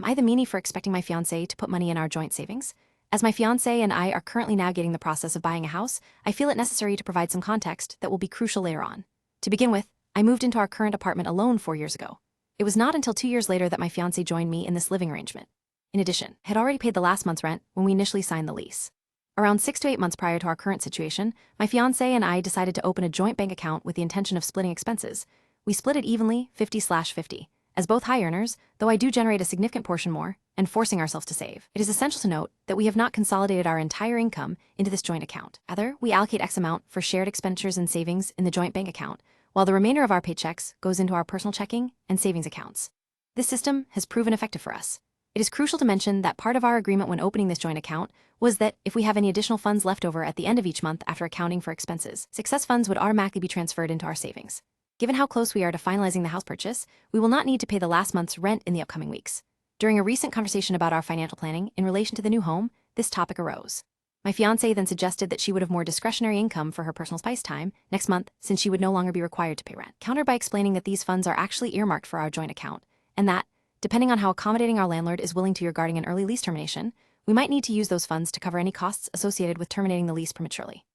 I the meanie for expecting my fiancé to put money in our joint savings? As my fiancé and I are currently navigating the process of buying a house, I feel it necessary to provide some context that will be crucial later on. To begin with, I moved into our current apartment alone 4 years ago. It was not until 2 years later that my fiancé joined me in this living arrangement. In addition, I had already paid the last month's rent when we initially signed the lease. Around 6 to 8 months prior to our current situation, my fiancé and I decided to open a joint bank account with the intention of splitting expenses. We split it evenly, 50/50. As both high earners, though I do generate a significant portion more, and forcing ourselves to save, it is essential to note that we have not consolidated our entire income into this joint account. Rather, we allocate X amount for shared expenditures and savings in the joint bank account, while the remainder of our paychecks goes into our personal checking and savings accounts. This system has proven effective for us. It is crucial to mention that part of our agreement when opening this joint account was that if we have any additional funds left over at the end of each month after accounting for expenses, success funds would automatically be transferred into our savings. Given how close we are to finalizing the house purchase, we will not need to pay the last month's rent in the upcoming weeks. During a recent conversation about our financial planning in relation to the new home, this topic arose. My fiancé then suggested that she would have more discretionary income for her personal spice time next month since she would no longer be required to pay rent, countered by explaining that these funds are actually earmarked for our joint account, and that, depending on how accommodating our landlord is willing to regarding an early lease termination, we might need to use those funds to cover any costs associated with terminating the lease prematurely.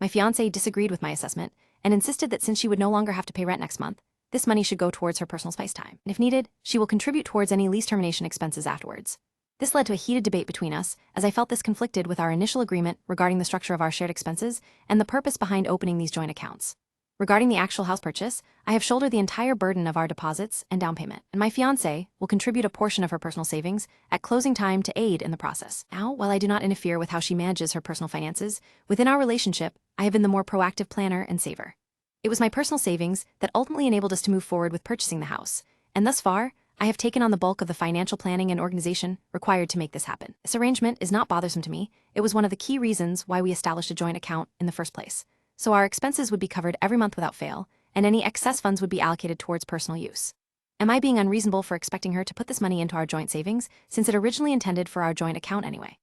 My fiancé disagreed with my assessment and insisted that since she would no longer have to pay rent next month, this money should go towards her personal spice time, and if needed, she will contribute towards any lease termination expenses afterwards. This led to a heated debate between us, as I felt this conflicted with our initial agreement regarding the structure of our shared expenses and the purpose behind opening these joint accounts. Regarding the actual house purchase, I have shouldered the entire burden of our deposits and down payment, and my fiancé will contribute a portion of her personal savings at closing time to aid in the process. Now, while I do not interfere with how she manages her personal finances, within our relationship, I have been the more proactive planner and saver. It was my personal savings that ultimately enabled us to move forward with purchasing the house, and thus far, I have taken on the bulk of the financial planning and organization required to make this happen. This arrangement is not bothersome to me. It was one of the key reasons why we established a joint account in the first place. So our expenses would be covered every month without fail, and any excess funds would be allocated towards personal use. Am I being unreasonable for expecting her to put this money into our joint savings, since it originally intended for our joint account anyway?